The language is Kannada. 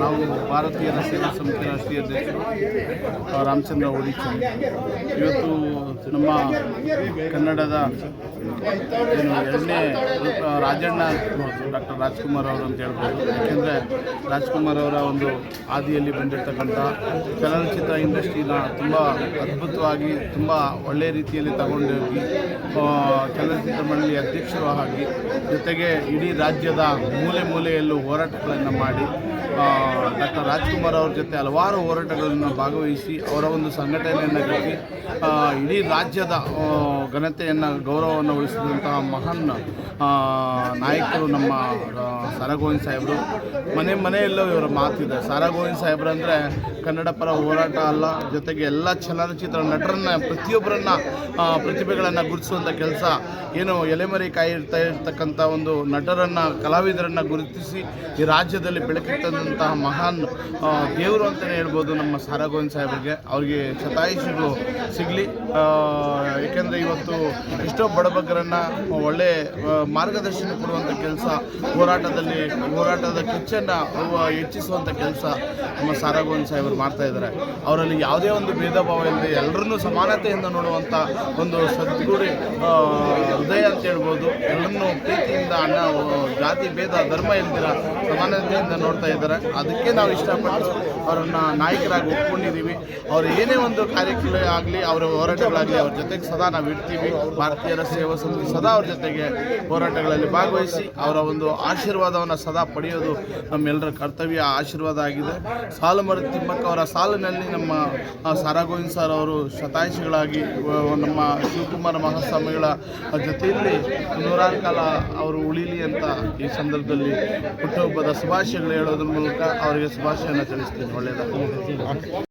ನಾವು ಭಾರತೀಯರ ಸೇವಾ ಸಮಿತಿ ರಾಷ್ಟ್ರೀಯ ಅಧ್ಯಕ್ಷರು ರಾಮಚಂದ್ರ ಓಡಿಚನ್. ಇವತ್ತು ನಮ್ಮ ಕನ್ನಡದ ಎರಡನೇ ರಾಜಣ್ಣ ಡಾಕ್ಟರ್ ರಾಜ್ಕುಮಾರ್ ಅವರು ಅಂತ ಹೇಳ್ಬೋದು. ಯಾಕೆಂದರೆ ರಾಜ್ಕುಮಾರ್ ಅವರ ಒಂದು ಆದಿಯಲ್ಲಿ ಬಂದಿರತಕ್ಕಂಥ ಚಲನಚಿತ್ರ ಇಂಡಸ್ಟ್ರಿನ ತುಂಬ ಅದ್ಭುತವಾಗಿ ತುಂಬ ಒಳ್ಳೆಯ ರೀತಿಯಲ್ಲಿ ತಗೊಂಡೋಗಿ ಚಲನಚಿತ್ರ ಮಂಡಳಿ ಅಧ್ಯಕ್ಷರು ಆಗಿ, ಜೊತೆಗೆ ಇಡೀ ರಾಜ್ಯದ ಮೂಲೆ ಮೂಲೆಯಲ್ಲೂ ಹೋರಾಟಗಳನ್ನು ಮಾಡಿ ಡಾಕ್ಟರ್ ರಾಜ್ಕುಮಾರ್ ಅವ್ರ ಜೊತೆ ಹಲವಾರು ಹೋರಾಟಗಳನ್ನು ಭಾಗವಹಿಸಿ ಅವರ ಒಂದು ಸಂಘಟನೆಯನ್ನು ಕಟ್ಟಿ ಇಡೀ ರಾಜ್ಯದ ಘನತೆಯನ್ನು ಗೌರವವನ್ನು ಉಳಿಸಿದಂತಹ ಮಹಾನ್ ನಾಯಕರು ನಮ್ಮ ಸ.ರಾ. ಗೋವಿಂದ ಸಾಹೇಬರು. ಮನೆಯಲ್ಲೂ ಇವರ ಮಾತಿದೆ. ಸ.ರಾ. ಗೋವಿಂದ ಸಾಹೇಬರು ಅಂದರೆ ಕನ್ನಡ ಪರ ಹೋರಾಟ ಅಲ್ಲ, ಜೊತೆಗೆ ಎಲ್ಲ ಚಲನಚಿತ್ರ ನಟರನ್ನು ಪ್ರತಿಯೊಬ್ಬರನ್ನ ಪ್ರತಿಭೆಗಳನ್ನು ಗುರುತಿಸುವಂಥ ಕೆಲಸ, ಏನು ಎಲೆಮರೆ ಕಾಯಿರ್ತಾ ಇರ್ತಕ್ಕಂಥ ಒಂದು ನಟರನ್ನು ಕಲಾವಿದರನ್ನು ಗುರುತಿಸಿ ಈ ರಾಜ್ಯದಲ್ಲಿ ಬೆಳಕಿಟ್ಟಂತಹ ಮಹಾನ್ ದೇವರು ಅಂತಲೇ ಹೇಳ್ಬೋದು ನಮ್ಮ ಸ.ರಾ. ಗೋವಿಂದ ಸಾಹೇಬರಿಗೆ. ಅವರಿಗೆ ಶತಾಯುಷಿಗಳು ಸಿಗಲಿ. ಏಕೆಂದರೆ ಇವತ್ತು ಎಷ್ಟೋ ಬಡಬಗ್ಗರನ್ನು ಒಳ್ಳೆ ಮಾರ್ಗದರ್ಶನ ಕೊಡುವಂಥ ಕೆಲಸ, ಹೋರಾಟದ ಕಿಚ್ಚನ್ನು ಹೆಚ್ಚಿಸುವಂಥ ಕೆಲಸ ನಮ್ಮ ಸ.ರಾ. ಗೋವಿಂದ ಸಾಹೇಬರು ಮಾಡ್ತಾಯಿದ್ದಾರೆ. ಅವರಲ್ಲಿ ಯಾವುದೇ ಒಂದು ಭೇದ ಭಾವ ಇಲ್ಲದೆ ಎಲ್ಲರನ್ನೂ ಸಮಾನತೆಯಿಂದ ನೋಡುವಂಥ ಒಂದು ಸದ್ಗುಡಿ ಹೃದಯ ಅಂತ ಹೇಳ್ಬೋದು. ಎಲ್ಲರನ್ನೂ ಪ್ರೀತಿಯಿಂದ ಜಾತಿ ಭೇದ ಧರ್ಮ ಇಲ್ದಿರ ಸಮಾನತೆಯಿಂದ ನೋಡ್ತಾ ಇದ್ದಾರೆ. ಅದಕ್ಕೆ ನಾವು ಇಷ್ಟಪಟ್ಟು ಅವರನ್ನು ನಾಯಕರಾಗಿ ಒಪ್ಕೊಂಡಿದ್ದೀವಿ. ಅವರು ಏನೇ ಒಂದು ಕಾರ್ಯಕ್ರಮ ಆಗಲಿ, ಅವರ ಹೋರಾಟಗಳಾಗಲಿ, ಅವ್ರ ಜೊತೆಗೆ ಸದಾ ನಾವು ಇರ್ತೀವಿ. ಭಾರತೀಯರ ಸೇವಾ ಸಮಿತಿ ಸದಾ ಅವ್ರ ಜೊತೆಗೆ ಹೋರಾಟಗಳಲ್ಲಿ ಭಾಗವಹಿಸಿ ಅವರ ಒಂದು ಆಶೀರ್ವಾದವನ್ನು ಸದಾ ಪಡೆಯೋದು ನಮ್ಮೆಲ್ಲರ ಕರ್ತವ್ಯ, ಆಶೀರ್ವಾದ ಆಗಿದೆ. ಸಾಲುಮರದ ತಿಮ್ಮಕ್ಕ ಅವರ ಸಾಲಿನಲ್ಲಿ ನಮ್ಮ ಸ.ರಾ. ಗೋವಿಂದ ಸರ್ ಅವರು ಶತಾಯುಷಿಗಳಾಗಿ ನಮ್ಮ ಶಿವಕುಮಾರ ಮಹಾಸ್ವಾಮಿಗಳ ಜೊತೆಯಲ್ಲಿ ನೂರಾರು ಕಾಲ ಅವರು ಉಳಿಲಿ ಅಂತ ಈ ಸಂದರ್ಭದಲ್ಲಿ ಹುಟ್ಟುಹಬ್ಬದ ಶುಭಾಶಯಗಳು ಹೇಳೋದ್ರ ಮೂಲಕ ಅವರಿಗೆ ಶುಭಾಶಯನ ತಿಳಿಸ್ತೀನಿ. ಒಳ್ಳೆಯದಾಗಲಿ.